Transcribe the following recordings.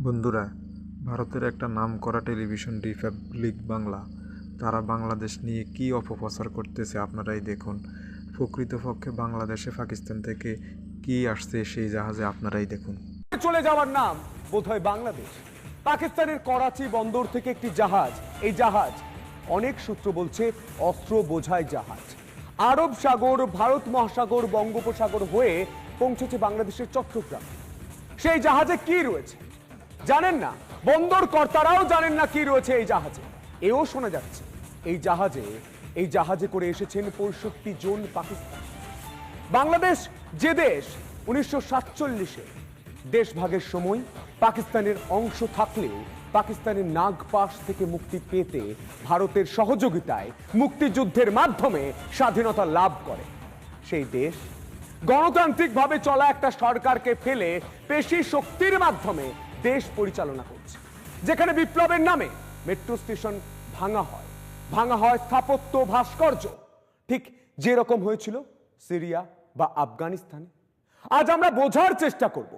বন্ধুরা, ভারতের একটা নামকরা টেলিভিশন রিপাবলিক বাংলা, তারা বাংলাদেশ নিয়ে কী অপপ্রচার করতেছে আপনারাই দেখুন। প্রকৃতপক্ষে বাংলাদেশে পাকিস্তান থেকে কী আসছে সেই জাহাজে আপনারাই দেখুন। চলে যাওয়ার নাম বোধহয় বাংলাদেশ। পাকিস্তানের করাচি বন্দর থেকে একটি জাহাজ, এই জাহাজ অনেক সূত্র বলছে অস্ত্র বোঝাই জাহাজ, আরব সাগর, ভারত মহাসাগর, বঙ্গোপসাগর হয়ে পৌঁছেছে বাংলাদেশের চট্টগ্রাম। সেই জাহাজে কি রয়েছে জানেন না, বন্দর কর্তারাও জানেন না কি রয়েছে এই জাহাজে। এও শোনা যাচ্ছে এই জাহাজে করে এসেছেন ৬৫ জন পাকিস্তান। বাংলাদেশ যে দেশ ১৯৪৭-এ দেশ ভাগের সময় পাকিস্তানের অংশ থাকলেও পাকিস্তানের নাগপাশ থেকে মুক্তি পেতে ভারতের সহযোগিতায় মুক্তিযুদ্ধের মাধ্যমে স্বাধীনতা লাভ করে সেই দেশ গণতান্ত্রিকভাবে চলা একটা সরকারকে ফেলে পেশি শক্তির মাধ্যমে দেশ পরিচালনা করছে, যেখানে বিপ্লবের নামে মেট্রো স্টেশন ভাঙা হয় স্থাপত্য ভাস্কর্য, ঠিক যেরকম হয়েছিল সিরিয়া বা আফগানিস্তানে। আজ আমরা বোঝার চেষ্টা করব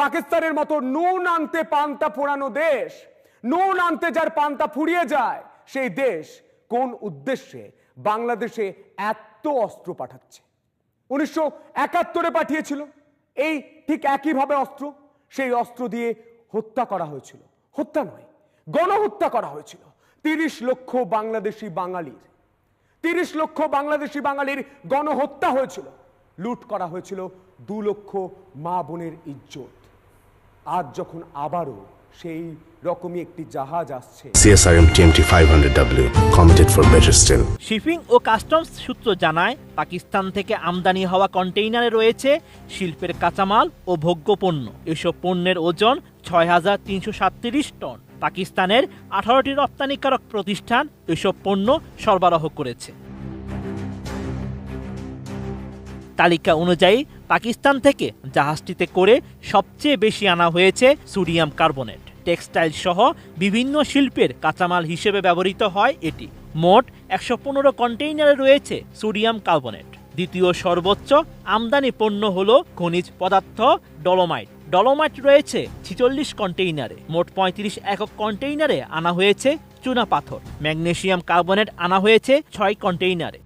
পাকিস্তানের মতো নুন আনতে পান্তা পোড়ানো দেশ, নুন আনতে যার পান্তা ফুরিয়ে যায়, সেই দেশ কোন উদ্দেশ্যে বাংলাদেশে এত অস্ত্র পাঠাচ্ছে। ১৯৭১-এ পাঠিয়েছিল এই ঠিক একইভাবে অস্ত্র, সেই অস্ত্র দিয়ে হত্যা করা হয়েছিল, হত্যা নয় গণহত্যা করা হয়েছিল ৩০ লক্ষ বাংলাদেশি বাঙালির গণহত্যা হয়েছিল, লুট করা হয়েছিল ২ লক্ষ মা বোনের ইজ্জত। আজ যখন আবারও সেই রকমই একটি জাহাজ আসছে, CSRM TMT 500W committed for better still. Shipping ও কাস্টমস সূত্র জানায়, পাকিস্তান থেকে আমদানি হওয়া কন্টেইনারে রয়েছে শিল্পের কাঁচামাল ও ভোগ্যপণ্য। এসব পণ্যের ওজন ৬,৩৩৭ টন। পাকিস্তানের ১৮টি রপ্তানিকারক প্রতিষ্ঠান এসব পণ্য সরবরাহ করেছে। তালিকা অনুযায়ী পাকিস্তান থেকে জাহাজটিতে করে সবচেয়ে বেশি আনা হয়েছে সোডিয়াম কার্বনেট। টেক্সটাইল সহ বিভিন্ন শিল্পের কাঁচামাল হিসেবে ব্যবহৃত হয় এটি। মোট ১১৫ কন্টেইনারে রয়েছে সোডিয়াম কার্বনেট। দ্বিতীয় সর্বোচ্চ আমদানি পণ্য হল খনিজ পদার্থ ডলোমাইট রয়েছে ৪৬ কন্টেইনারে। মোট ৩৫ একক কন্টেইনারে আনা হয়েছে চুনা পাথর। ম্যাগনেসিয়াম কার্বনেট আনা হয়েছে ৬ কন্টেইনারে।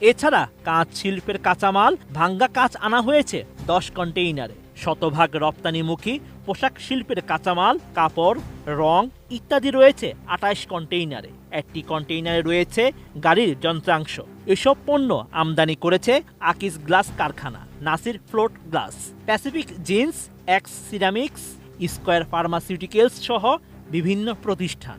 এছাড়া কাঁচ শিল্পের কাঁচামাল ভাঙ্গা কাঁচ আনা হয়েছে ১০ কন্টেইনারে। শতভাগ রপ্তানিমুখী পোশাক শিল্পের কাঁচামাল, কাপড়, রং ইত্যাদি রয়েছে ২৮ কন্টেইনারে। একটি কন্টেইনারে রয়েছে গাড়ির যন্ত্রাংশ। এসব পণ্য আমদানি করেছে আকিজ গ্লাস কারখানা, Nasir float glass, Pacific jeans, x ceramics, square pharmaceuticals সহ বিভিন্ন প্রতিষ্ঠান।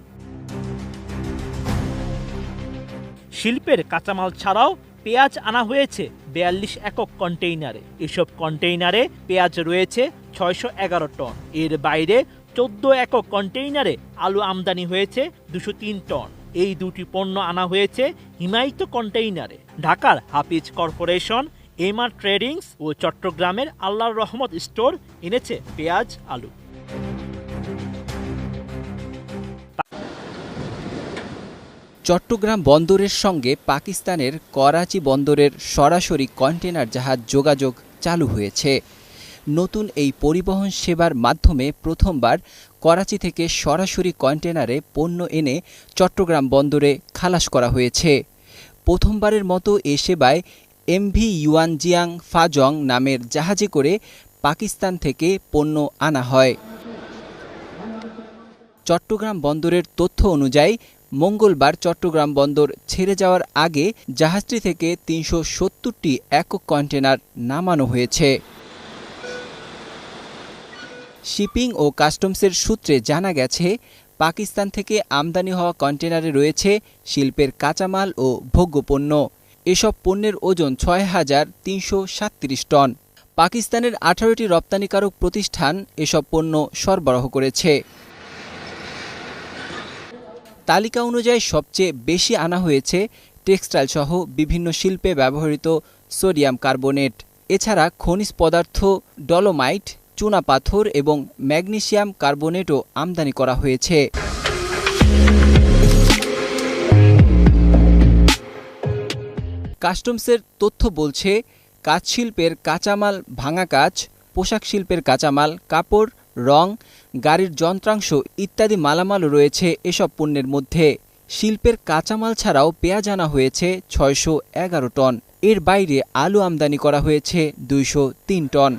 শিল্পের কাঁচামাল ছাড়াও পেঁয়াজ আনা হয়েছে ৪২ একক কন্টেইনারে। এসব কন্টেইনারে পেঁয়াজ রয়েছে ৬১১ টন। এর বাইরে ১৪ একক কন্টেইনারে আলু আমদানি হয়েছে ২০৩ টন। এই দুটি পণ্য আনা হয়েছে হিমায়িত কন্টেইনারে। ঢাকার হাফিজ কর্পোরেশন, এমআর ট্রেডিংস ও চট্টগ্রামের আল্লাহর রহমত স্টোর এনেছে পেঁয়াজ, আলু। চট্টগ্রাম বন্দরের সঙ্গে পাকিস্তানের করাচি বন্দরের সরাসরি কন্টেনার জাহাজ যোগাযোগ চালু হয়েছে। নতুন এই পরিবহন সেবার মাধ্যমে প্রথমবার করাচি থেকে সরাসরি কন্টেনারে পণ্য এনে চট্টগ্রাম বন্দরে খালাস করা হয়েছে। প্রথমবারের মতো এ সেবায় এমভি ইউয়ানজিয়াং ফাজং নামের জাহাজে করে পাকিস্তান থেকে পণ্য আনা হয়। চট্টগ্রাম বন্দরের তথ্য অনুযায়ী মঙ্গলবার চট্টগ্রাম বন্দর ছেড়ে যাওয়ার আগে জাহাজটি থেকে ৩৭০টি একক কন্টেনার নামানো হয়েছে। শিপিং ও কাস্টমসের সূত্রে জানা গেছে, পাকিস্তান থেকে আমদানি হওয়া কন্টেনারে রয়েছে শিল্পের কাঁচামাল ও ভোগ্যপণ্য। এসব পণ্যের ওজন ৬,৩৩৭ টন। পাকিস্তানের ১৮টি রপ্তানিকারক প্রতিষ্ঠান এসব পণ্য সরবরাহ করেছে। তালিকা অনুযায়ী সবচেয়ে বেশি আনা হয়েছে টেক্সটাইল সহ বিভিন্ন শিল্পে ব্যবহৃত সোডিয়াম কার্বনেট। এছাড়া খনিজ পদার্থ ডলোমাইট, চুনা পাথর এবং ম্যাগনেসিয়াম কার্বনেটও আমদানি করা হয়েছে। কাস্টমসের তথ্য বলছে, কাঁচ শিল্পের কাঁচামাল ভাঙা কাঁচ, পোশাক শিল্পের কাঁচামাল, কাপড়, রং, গাড়ির যন্ত্রাংশ ইত্যাদি মালামালও রয়েছে এসব পণ্যের মধ্যে। শিল্পের কাঁচামাল ছাড়াও পেঁয়াজ আনা হয়েছে 611 টন। এর বাইরে আলু আমদানি করা হয়েছে 203 টন।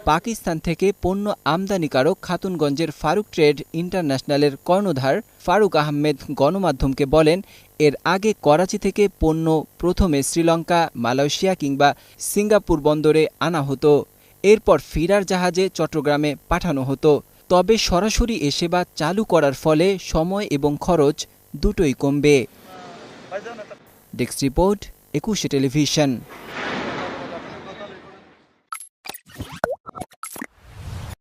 পাকিস্তান থেকে পণ্য আমদানিকারক খাতুনগঞ্জের ফারুক ট্রেড ইন্টারন্যাশনালের কর্ণধার ফারুক আহমেদ গণমাধ্যমকে বলেন, এর আগে করাচি থেকে পণ্য প্রথমে শ্রীলঙ্কা, মালয়েশিয়া কিংবা সিঙ্গাপুর বন্দরে আনা হতো। এরপর ফিরার জাহাজে চট্টগ্রামে পাঠানো হতো। তবে সরাসরি এ সেবা চালু করার ফলে সময় এবং খরচ দুটোই কমবে। Desk report, 21 television.